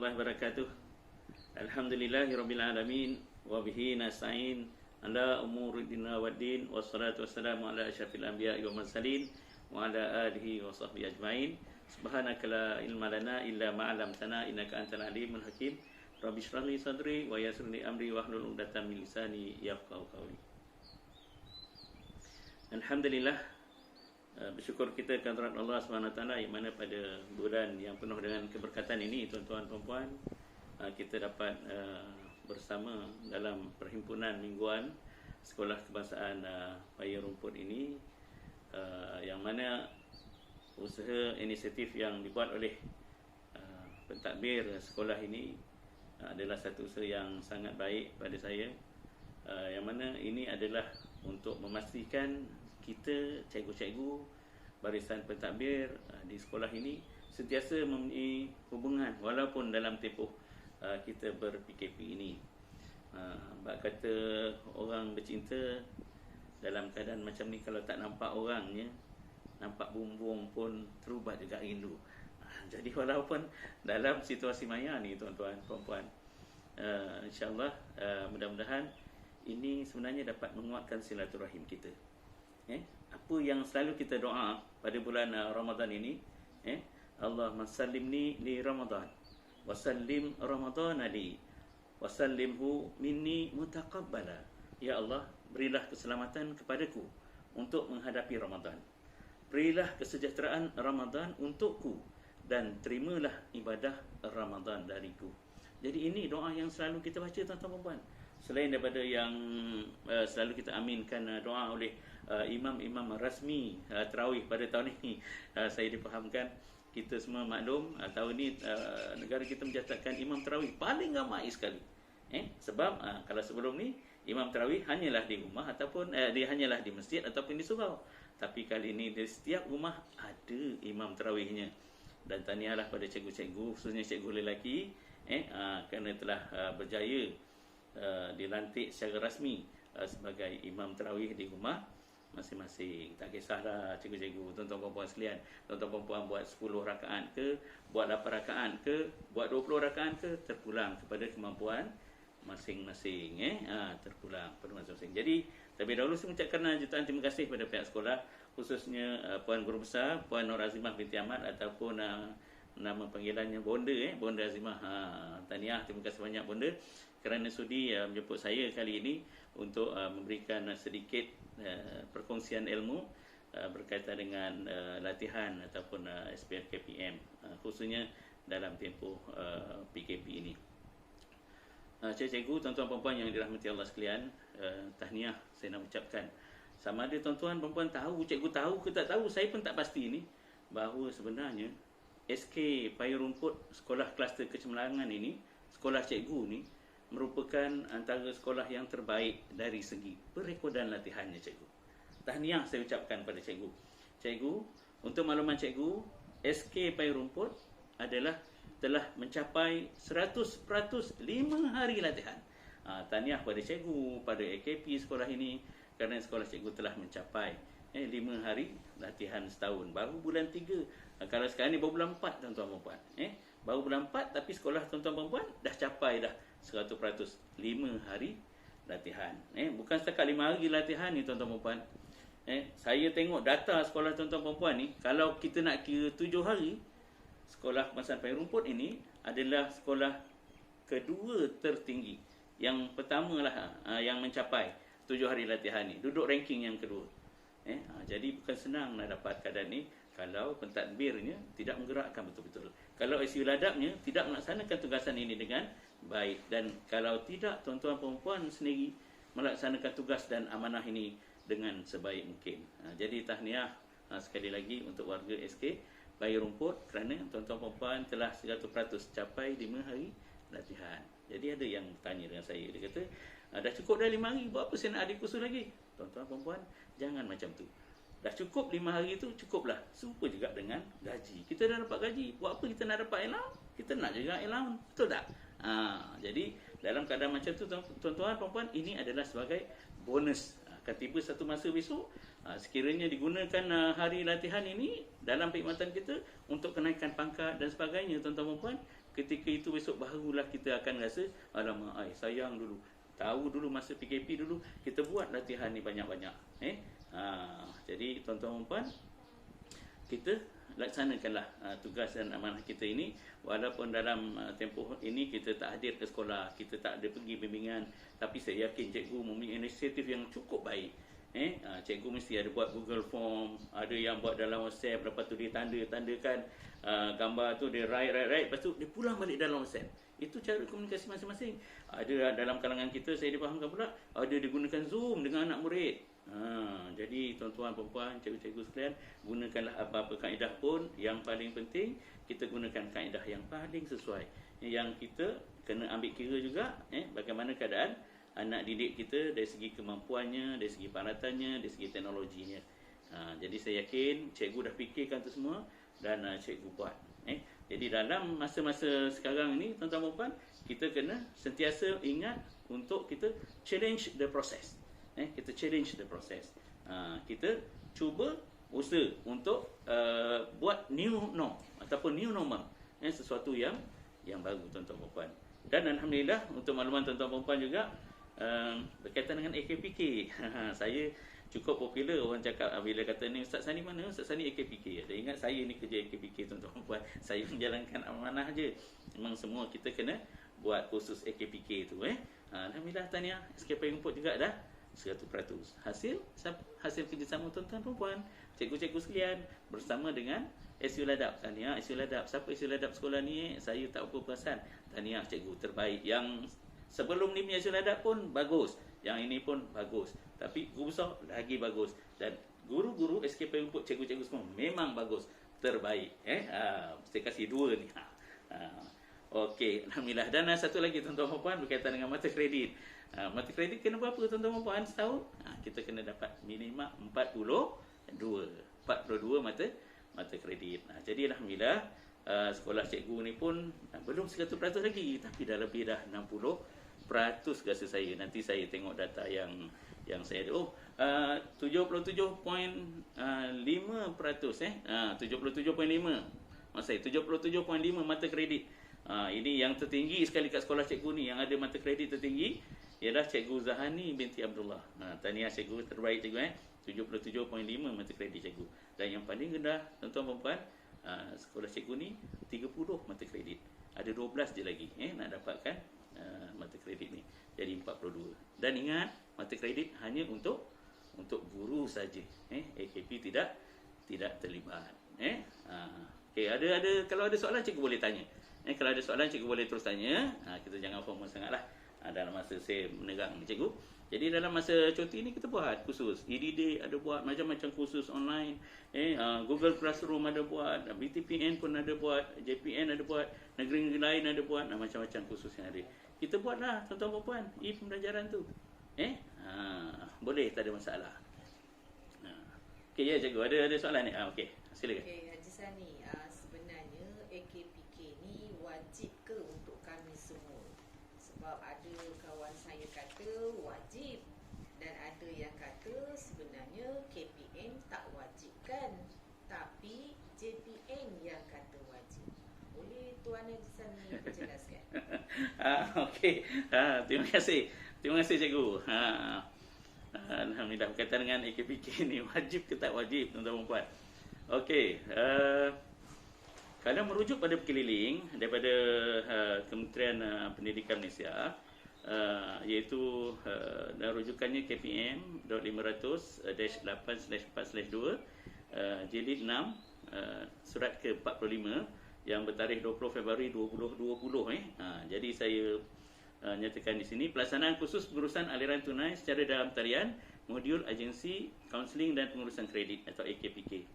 warahmatullahi wabarakatuh. Alhamdulillahirabbil alamin wa bihi nasta'in ala umuri dinina waddin wassalatu wassalamu ala asyrafil anbiya'i wal mursalin wa ala alihi wa sahbihi ajmain. Subhanaka la ilma lana illa ma 'allamtana innaka antal alimul hakim. Rabbi shrah li sadri wa yassir li amri wahlul 'uqdatam min lisani yafqahu qawli. Alhamdulillah, bersyukur kita kehadirat Allah SWT yang mana pada bulan yang penuh dengan keberkatan ini, tuan-tuan puan-puan, kita dapat bersama dalam perhimpunan mingguan Sekolah Kebangsaan Paya Rumput ini, yang mana usaha inisiatif yang dibuat oleh pentadbir sekolah ini adalah satu usaha yang sangat baik pada saya, yang mana ini adalah untuk memastikan kita, cikgu-cikgu, barisan pentadbir di sekolah ini sentiasa mempunyai hubungan walaupun dalam tempoh kita ber-PKP ini. Bak kata orang bercinta dalam keadaan macam ni, kalau tak nampak orangnya, nampak bumbung pun terubat juga rindu. Jadi walaupun dalam situasi maya ni, tuan-tuan, puan-puan, insyaAllah mudah-mudahan ini sebenarnya dapat menguatkan silaturahim kita. Apa yang selalu kita doa pada bulan Ramadan ini, Allahumma sallimni li Ramadan wa sallim Ramadan li wa sallimhu minni mutaqabbala. Ya Allah, berilah keselamatan kepadaku untuk menghadapi Ramadan. Berilah kesejahteraan Ramadan untukku dan terimalah ibadah Ramadan dariku. Jadi ini doa yang selalu kita baca, tuan-tuan puan. Selain daripada yang selalu kita aminkan doa oleh imam-imam rasmi tarawih pada tahun ini, saya difahamkan, kita semua maklum tahun ini negara kita mencatatkan imam tarawih paling ramai sekali. Sebab kalau sebelum ni imam tarawih hanyalah di rumah ataupun dia hanyalah di masjid ataupun di surau. Tapi kali ini di setiap rumah ada imam tarawihnya. Dan tahniahlah pada cikgu-cikgu, khususnya cikgu lelaki, kerana telah berjaya dilantik secara rasmi sebagai imam tarawih di rumah masing-masing. Tak kisahlah cikgu-cikgu, tuan-tuan puan-puan sekalian, tuan-tuan puan-puan buat 10 rakaat ke, buat 8 rakaat ke, buat 20 rakaat ke, terpulang kepada kemampuan masing-masing. Terpulang pada masing-masing. Jadi terlebih dahulu saya mengucapkan jutaan terima kasih kepada pihak sekolah, khususnya Puan Guru Besar Puan Nur Azimah binti Ahmad, ataupun nama panggilannya Bonda, Bonda Azimah. Tahniah, terima kasih banyak Bonda kerana sudi menjemput saya kali ini untuk memberikan sedikit perkongsian ilmu berkaitan dengan latihan ataupun SPF KPM, khususnya dalam tempoh PKP ini. Cikgu, tuan-tuan puan-puan yang dirahmati Allah sekalian, tahniah saya nak ucapkan. Sama ada tuan-tuan puan-puan tahu, cikgu tahu ke tak tahu, saya pun tak pasti ni, bahawa sebenarnya SK Paya Rumput Sekolah Kluster Kecemerlangan ini, sekolah cikgu ni, merupakan antara sekolah yang terbaik dari segi perekodan latihannya, cikgu. Tahniah saya ucapkan pada cikgu. Cikgu, untuk makluman cikgu, SK Paya Rumput adalah telah mencapai 100% 5 hari latihan. Tahniah pada cikgu, pada AKP sekolah ini, kerana sekolah cikgu telah mencapai 5 hari latihan setahun. Baru bulan 3. Kalau sekarang ni baru bulan 4, tuan-tuan puan-puan. Baru bulan 4 tapi sekolah tuan-tuan puan-puan dah capai dah 100% 5 hari latihan. Bukan setakat 5 hari latihan ni, tuan-tuan puan-puan. Saya tengok data sekolah tuan-tuan puan-puan ni, kalau kita nak kira 7 hari, Sekolah Kebangsaan Paya Rumput ini adalah sekolah kedua tertinggi. Yang pertama lah yang mencapai 7 hari latihan ni, duduk ranking yang kedua. Jadi bukan senang nak dapat keadaan ni kalau pentadbirnya tidak menggerakkan betul-betul. Kalau SU ladapnya tidak melaksanakan tugasan ini dengan baik. Dan kalau tidak, tuan-tuan perempuan sendiri melaksanakan tugas dan amanah ini dengan sebaik mungkin. Jadi tahniah sekali lagi untuk warga SK Paya Rumput kerana tuan-tuan perempuan telah 100% capai 5 hari latihan. Jadi ada yang bertanya dengan saya, dia kata, dah cukup dah 5 hari, buat apa saya nak ada kursus lagi? Tuan-tuan perempuan, jangan macam tu. Dah cukup 5 hari tu, cukuplah. Serupa juga dengan gaji. Kita dah dapat gaji, buat apa kita nak dapat allowance? Kita nak juga allowance, betul tak? Jadi dalam keadaan macam tu, tuan-tuan perempuan, ini adalah sebagai bonus. Akan tiba satu masa besok, sekiranya digunakan hari latihan ini dalam perkhidmatan kita untuk kenaikan pangkat dan sebagainya, tuan-tuan perempuan, ketika itu besok barulah kita akan rasa, alamak, sayang dulu. Tahu dulu masa PKP dulu, kita buat latihan ni banyak-banyak. Jadi tuan-tuan dan puan, kita laksanakanlah tugas dan amanah kita ini, walaupun dalam tempoh ini kita tak hadir ke sekolah, kita tak ada pergi bimbingan, tapi saya yakin cikgu mempunyai inisiatif yang cukup baik. Cikgu mesti ada buat Google Form, ada yang buat dalam WhatsApp, lepas tu dia tanda-tandakan gambar tu, dia write, lepas tu dia pulang balik dalam WhatsApp. Itu cara komunikasi masing-masing. Ada dalam kalangan kita, saya difahamkan pula, ada digunakan Zoom dengan anak murid. Jadi tuan-tuan, puan-puan, cikgu-cikgu sekalian, gunakanlah apa-apa kaedah pun. Yang paling penting, kita gunakan kaedah yang paling sesuai. Yang kita kena ambil kira juga bagaimana keadaan anak didik kita dari segi kemampuannya, dari segi peralatannya, dari segi teknologinya. Jadi saya yakin cikgu dah fikirkan tu semua dan cikgu buat. Jadi dalam masa-masa sekarang ini, tuan-tuan dan puan, kita kena sentiasa ingat untuk kita challenge the process. Kita challenge the process. Kita cuba usaha untuk buat new norm ataupun new normal, sesuatu yang baru, tuan-tuan dan puan. Dan alhamdulillah, untuk makluman tuan-tuan dan puan juga, berkaitan dengan AKPK, saya cukup popular. Orang cakap bila kata ni, Ustaz Sani mana? Ustaz Sani AKPK. Dia ingat saya ni kerja AKPK, tuan-tuan dan puan. Saya menjalankan amanah je. Memang semua kita kena buat kursus AKPK tu. Alhamdulillah, tahniah, SKP Rumput juga dah 100%. Hasil kerjasama tuan-tuan dan puan, cikgu-cikgu sekalian, bersama dengan SU Ladap. Tahniah SU Ladap. Siapa SU Ladap sekolah ni? Saya tak apa perasan. Tahniah cikgu terbaik. Yang sebelum ni punya SU Ladap pun bagus, yang ini pun bagus, tapi guru besar lagi bagus. Dan guru-guru SKP Rumput, cikgu-cikgu semua memang bagus, terbaik. Mesti kasih 2 ni. Okey, alhamdulillah. Dan satu lagi tuan-tuan dan puan, berkaitan dengan mata kredit. Mata kredit kena berapa tuan-tuan dan puan setahun? Kita kena dapat minimum 42 mata kredit. Jadi alhamdulillah, sekolah cikgu ni pun belum 100% lagi, tapi dah lebih dah 60% rasa saya. Nanti saya tengok data yang saya ada. 77.5%, 77.5, maksud saya 77.5 mata kredit. Ini yang tertinggi sekali kat sekolah cikgu ni. Yang ada mata kredit tertinggi ialah Cikgu Zahani binti Abdullah. Tahniah cikgu, terbaik cikgu. 77.5 mata kredit cikgu. Dan yang paling rendah, tuan-tuan dan puan, sekolah cikgu ni 30 mata kredit. Ada 12 je lagi nak dapatkan mata kredit ni. Jadi 42. Dan ingat, mata kredit hanya untuk guru saja. AKP tidak terlibat. Okey, kalau ada soalan cikgu boleh tanya. Kalau ada soalan cikgu boleh terus tanya. Kita jangan formal sangatlah dalam masa saya menegang ni cikgu. Jadi dalam masa cuti ni kita buat khusus. EDD ada buat macam-macam kursus online. Google Classroom ada buat, BTPN pun ada buat, JPN ada buat, negeri-negeri lain ada buat, macam-macam kursus yang ada. Kita buatlah tuan-tuan dan puan, pembelajaran tu. Boleh, tak ada masalah. Okey ya cikgu, ada soalan ni? Okey, silakan. Okey, Haji Sani, sebenarnya AKPK ni wajib ke untuk kami semua? Sebab ada kawan saya kata wajib, dan ada yang kata sebenarnya KPM tak wajib kan, tapi JPN yang kata wajib. Boleh Tuan Haji Sani menjelaskan? Okey, terima kasih cikgu. Alhamdulillah, berkaitan dengan AKPK ni wajib ke tak wajib, tuan-tuan dan puan. Okey, kalau merujuk pada perkeliling daripada Kementerian Pendidikan Malaysia, iaitu rujukannya KPM.500-8/4/2 jilid 6, surat ke-45 yang bertarikh 20 Februari 2020. Jadi saya nyatakan di sini, pelaksanaan khusus pengurusan aliran tunai secara dalam talian modul agensi kaunseling dan pengurusan kredit atau AKPK.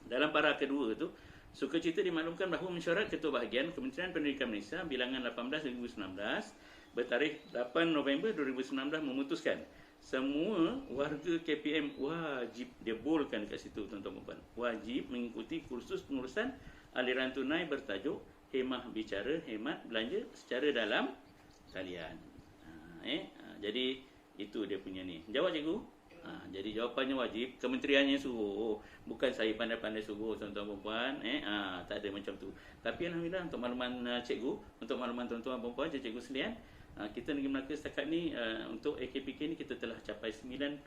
Dalam para kedua tu, sukacita dimaklumkan bahawa mesyuarat Ketua Bahagian Kementerian Pendidikan Malaysia bilangan 18/2019 bertarikh 8 November 2019 memutuskan semua warga KPM wajib, dia boldkan dekat situ tuan-tuan dan puan, wajib mengikuti kursus pengurusan aliran tunai bertajuk Hemah Bicara Hemat Belanja secara dalam talian. Jadi itu dia punya ni. Jawab cikgu. Jadi jawapannya wajib, kementeriannya suruh, bukan saya pandai-pandai suruh tuan-tuan perempuan, tak ada macam tu. Tapi alhamdulillah untuk makluman cikgu, untuk makluman tuan-tuan perempuan, cikgu sekalian, kita Negeri Melaka setakat ni untuk AKPK ni kita telah capai 98.7%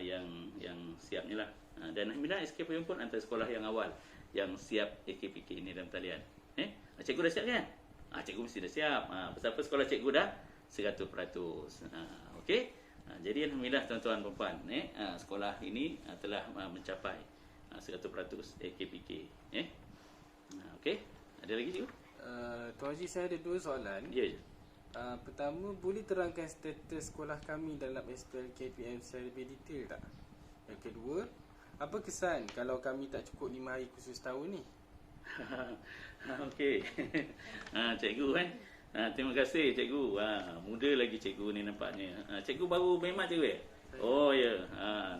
yang siap ni lah. Dan alhamdulillah SKPM pun antara sekolah yang awal yang siap AKPK ni dalam talian. Cikgu dah siap kan? Cikgu mesti dah siap. Pasal apa sekolah cikgu dah 100%. Okey. Jadi alhamdulillah tuan-tuan perempuan, sekolah ini telah mencapai 100% AKPK. Okey. Ada lagi cikgu? Tuan Haji, saya ada 2 soalan. Ya je. Pertama, boleh terangkan status sekolah kami dalam SPL KPM secara lebih detail tak? Yang kedua, apa kesan kalau kami tak cukup 5 hari khusus tahun ni? Okey. Cikgu kan. Terima kasih cikgu. Muda lagi cikgu ni nampaknya. Cikgu baru berkhidmat cikgu ya? Oh ya.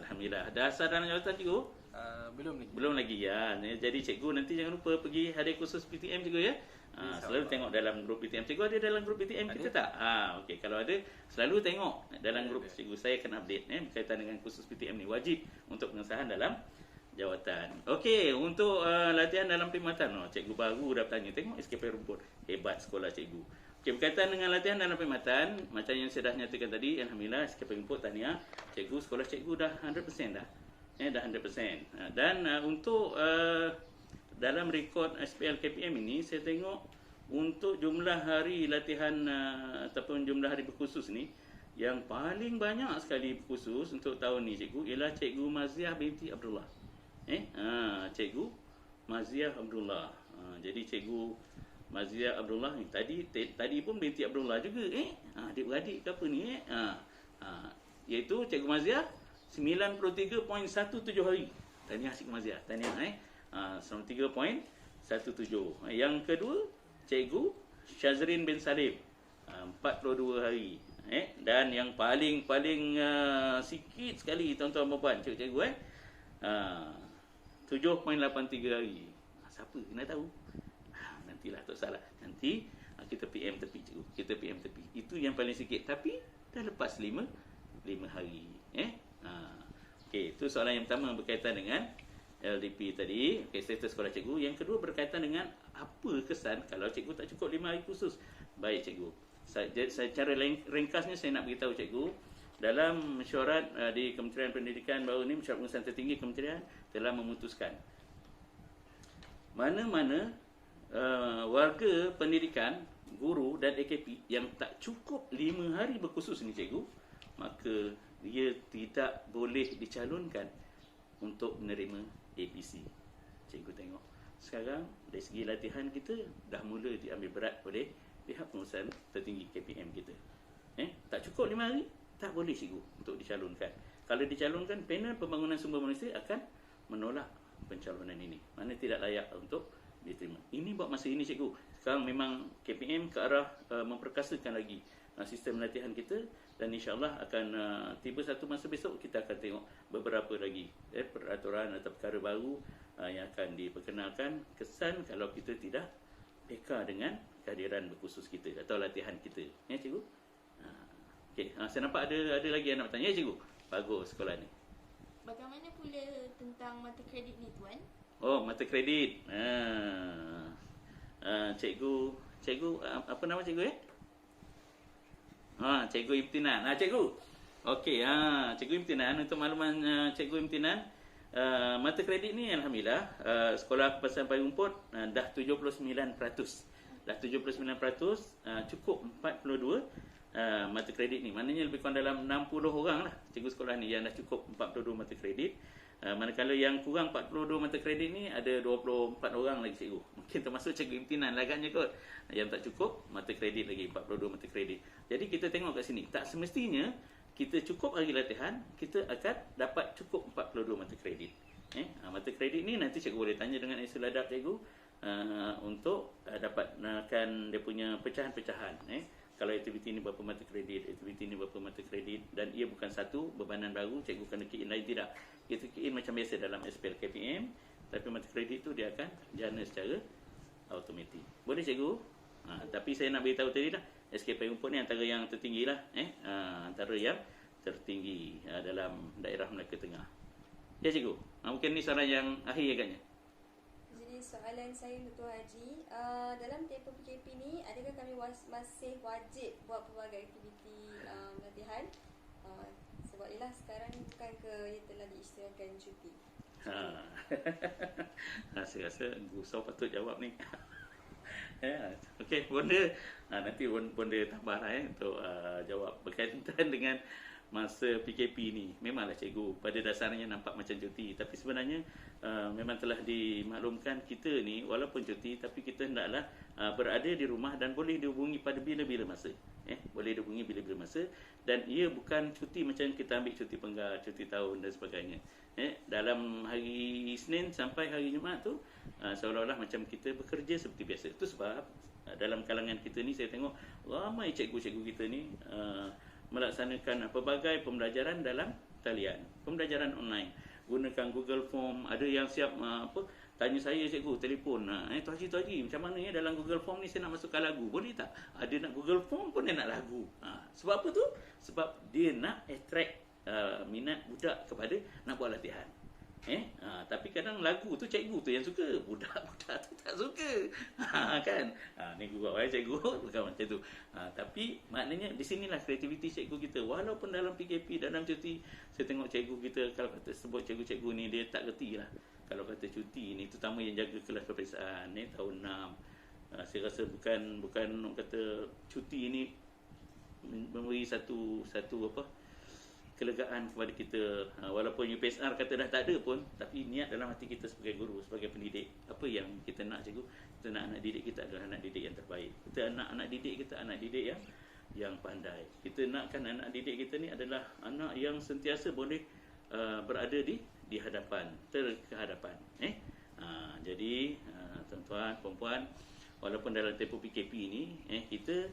Alhamdulillah. Dah asal dalam jawatan cikgu? Belum lagi. Belum lagi ya. Jadi cikgu nanti jangan lupa pergi hari khusus PTM cikgu ya. Selalu tengok dalam grup PTM. Cikgu ada dalam grup PTM kita tak? Okey, kalau ada selalu tengok dalam grup cikgu. Saya akan update berkaitan dengan khusus PTM ni, wajib untuk pengesahan dalam jawatan. Okey, untuk latihan dalam perkhidmatan. Cikgu baru dah tanya, tengok SKP rumput. Hebat sekolah cikgu. Okey, berkaitan dengan latihan dalam perkhidmatan, macam yang saya dah nyatakan tadi, alhamdulillah SKP rumput tahniah. Cikgu, sekolah cikgu dah 100% dah. Dah 100%. Dan untuk dalam rekod SPL KPM ini, saya tengok untuk jumlah hari latihan ataupun jumlah hari berkhusus ni, yang paling banyak sekali berkhusus untuk tahun ni cikgu ialah Cikgu Maziah binti Abdullah. Cikgu Maziah Abdullah. Jadi Cikgu Maziah Abdullah ni tadi pun binti Abdullah juga. Adik-beradik ke apa ni? Iaitu Cikgu Maziah 93.17 hari. Tahniah Cikgu Maziah. Tahniah 93.17. Yang kedua, Cikgu Syazrin bin Salim 42 hari. Dan yang paling sikit sekali tuan-tuan puan-puan, cikgu 7.83 hari. Siapa nak tahu? Nantilah, tak salah. Nanti kita PM tepi cikgu. Kita PM tepi. Itu yang paling sikit. Tapi dah lepas 5 hari. Okey, itu soalan yang pertama berkaitan dengan LDP tadi. Okey, status sekolah cikgu. Yang kedua berkaitan dengan apa kesan kalau cikgu tak cukup 5 hari khusus. Baik cikgu. Secara ringkasnya saya nak beritahu cikgu, dalam mesyuarat di Kementerian Pendidikan baru ni, mesyuarat pengurusan tertinggi kementerian telah memutuskan mana-mana warga pendidikan, guru dan AKP yang tak cukup 5 hari berkhusus ni cikgu, maka dia tidak boleh dicalonkan untuk menerima APC. Cikgu tengok sekarang dari segi latihan kita dah mula diambil berat oleh pihak pengurusan tertinggi KPM kita. Tak cukup 5 hari, tak boleh cikgu untuk dicalonkan. Kalau dicalonkan, panel pembangunan sumber manusia akan menolak pencalonan ini. Mana tidak layak untuk diterima. Ini buat masa ini cikgu. Sekarang memang KPM ke arah memperkasakan lagi sistem latihan kita, dan insya-Allah akan tiba satu masa besok kita akan tengok beberapa lagi peraturan atau perkara baru yang akan diperkenalkan. Kesan kalau kita tidak peka dengan kehadiran berkhusus kita atau latihan kita. Ya cikgu? Okey, saya nampak ada lagi yang nak bertanya. Ya cikgu? Bagus sekolah ni. Bagaimana pula tentang mata kredit ni tuan? Oh, mata kredit. Cikgu apa nama cikgu Cikgu Imtinan. Cikgu. Okey, Cikgu Imtinan, untuk makluman Cikgu Imtinan, mata kredit ni alhamdulillah sekolah Kebangsaan Payung Rumput dah 79%. Dah 79%, cukup 42 mata kredit ni. Maknanya lebih kurang dalam 60 orang lah cikgu sekolah ni yang dah cukup 42 mata kredit. Manakala yang kurang 42 mata kredit ni ada 24 orang lagi cikgu. Mungkin termasuk Cikgu Imtinan lah agaknya kot, yang tak cukup mata kredit lagi, 42 mata kredit. Jadi kita tengok kat sini, tak semestinya kita cukup hari latihan, kita akan dapat cukup 42 mata kredit. Mata kredit ni nanti cikgu boleh tanya dengan Esul Adab cikgu untuk dapatkan dia punya pecahan-pecahan. Kalau aktiviti ni berapa mata kredit, aktiviti ni berapa mata kredit, dan ia bukan satu bebanan baru cikgu kena key in lain, tidak. Kita key in macam biasa dalam SPL KPM, tapi mata kredit tu dia akan jana secara automatik. Boleh cikgu? Tapi saya nak beritahu tadi dah, SKP Rumput ni antara yang tertinggi lah, antara yang tertinggi dalam daerah Melaka Tengah. Ya cikgu, mungkin ni soalan yang akhir agaknya. Jadi soalan saya untuk Tuan Haji, dalam tempoh PKP ni, adakah kami masih wajib buat pelbagai aktiviti latihan? Sebab ialah sekarang bukan ke ia telah diistilahkan cuti. Saya rasa Gusau patut jawab ni. Okey, Bonda nanti Bonda tambah untuk jawab berkaitan dengan masa PKP ni. Memanglah cikgu pada dasarnya nampak macam cuti, tapi sebenarnya memang telah dimaklumkan kita ni walaupun cuti tapi kita hendaklah berada di rumah dan boleh dihubungi pada bila-bila masa. Boleh dihubungi bila-bila masa, dan ia bukan cuti macam kita ambil cuti penggar, cuti tahun dan sebagainya. Dalam hari Isnin sampai hari Jumaat tu seolah-olah macam kita bekerja seperti biasa. Itu sebab dalam kalangan kita ni saya tengok ramai cikgu-cikgu kita ni melaksanakan pelbagai pembelajaran dalam talian, pembelajaran online, gunakan Google Form. Ada yang siap tanya saya, cikgu, telefon, Tuan Haji, macam mana dalam Google Form ni saya nak masukkan lagu, boleh tak? Ada nak Google Form pun dia nak lagu. Sebab apa tu? Sebab dia nak attract minat budak kepada nak buat latihan. Tapi kadang lagu tu cikgu tu yang suka, budak-budak tu tak suka. Kan? Ni guru cikgu bukan macam tu. Tapi maknanya di sinilah kreativiti cikgu kita. Walaupun dalam PKP, dalam cuti, saya tengok cikgu kita, kalau kata sebut cikgu-cikgu ni, dia tak reti lah. Kalau kata cuti ni, terutama yang jaga kelas peperiksaan tahun 6, saya rasa bukan orang kata cuti ni memberi satu kelegaan kepada kita. Walaupun UPSR kata dah tak ada pun, tapi niat dalam hati kita sebagai guru, sebagai pendidik, apa yang kita nak, cikgu? Kita nak anak didik kita adalah anak didik yang terbaik. Kita anak didik kita anak didik yang pandai. Kita nakkan anak didik kita ni adalah anak yang sentiasa boleh berada di hadapan, terkehadapan. Jadi tuan-tuan, puan-puan, walaupun dalam tempoh PKP ni, kita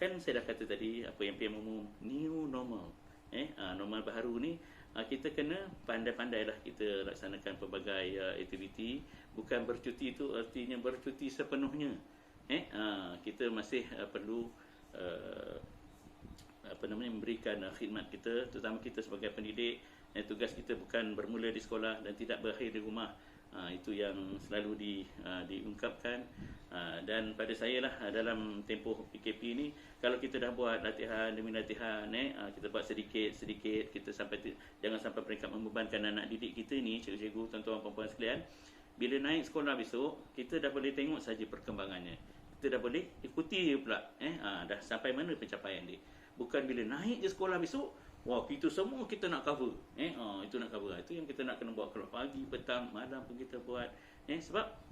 kan saya dah kata tadi, apa yang PM umum, new normal. Normal baru ni, kita kena pandai-pandailah kita laksanakan pelbagai aktiviti. Bukan bercuti tu artinya bercuti sepenuhnya. Kita masih perlu memberikan khidmat kita, terutama kita sebagai pendidik. Tugas kita bukan bermula di sekolah dan tidak berakhir di rumah. Itu yang selalu diungkapkan. Dan pada saya lah, dalam tempoh PKP ni, kalau kita dah buat latihan demi latihan, kita buat sedikit-sedikit, kita jangan sampai peringkat membebankan anak didik kita ni, cikgu-cikgu, tuan-tuan, puan-puan sekalian. Bila naik sekolah besok, kita dah boleh tengok saja perkembangannya. Kita dah boleh ikuti pula, dah sampai mana pencapaian dia. Bukan bila naik je sekolah besok, wah, kita semua kita nak cover. Itu nak cover. Itu yang kita nak kena buat kalau pagi, petang, malam pun kita buat. Sebab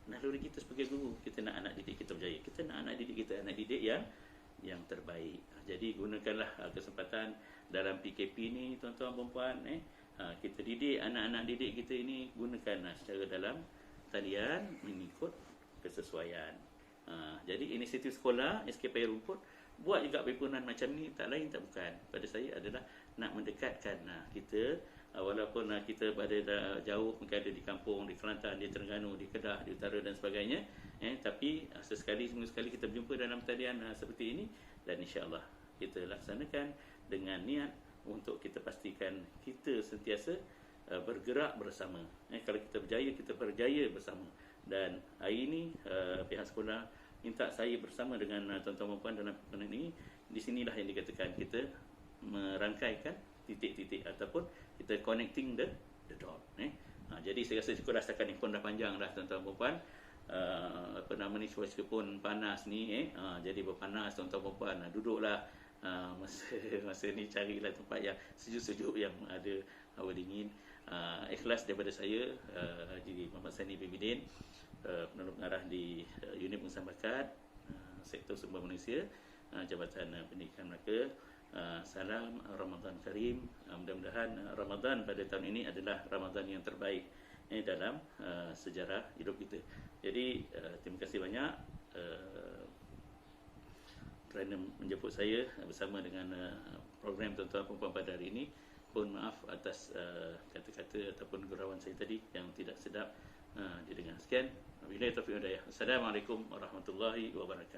naluri kita sebagai guru, kita nak anak didik kita berjaya. Kita nak anak didik kita anak didik yang terbaik. Jadi gunakanlah kesempatan dalam PKP ni, tuan-tuan, puan-puan, kita didik anak-anak didik kita ini, gunakanlah secara dalam talian mengikut kesesuaian. Jadi inisiatif sekolah SKPI Rumput buat juga perimpunan macam ni, tak lain tak bukan, pada saya adalah nak mendekatkan kita, walaupun kita berada jauh, mungkin ada di kampung, di Kelantan, di Terengganu, di Kedah, di Utara dan sebagainya, tapi seminggu sekali kita berjumpa dalam talian seperti ini, dan insya-Allah kita laksanakan dengan niat untuk kita pastikan kita sentiasa bergerak bersama. Kalau kita berjaya bersama. Dan hari ini pihak sekolah minta saya bersama dengan tuan-tuan dan puan dalam perkembangan ini. Di sinilah yang dikatakan kita merangkaikan titik-titik ataupun kita connecting the dot. Jadi saya rasa cukup rasakan ni pun dah panjang dah, tuan-tuan dan puan. Ni cuaca pun panas ni, jadi berpanas, tuan-tuan dan puan. Duduklah masa ni, carilah tempat yang sejuk-sejuk, yang ada hawa dingin. Ikhlas daripada saya, Haji Muhammad Sani Bibidin, penolong pengarah di Unit Pengusahaan Bakat, Sektor Sumber Manusia, Jabatan Pendidikan Melaka. Salam Ramadan Karim. Mudah-mudahan Ramadan pada tahun ini adalah Ramadan yang terbaik dalam sejarah hidup kita. Jadi terima kasih banyak kerana menjemput saya bersama dengan program tuan-tuan perempuan pada hari ini. Mohon maaf atas kata-kata ataupun gurauan saya tadi yang tidak sedap didengar. Sekian. Wabillahi taufiq wal hidayah. Assalamualaikum warahmatullahi wabarakatuh.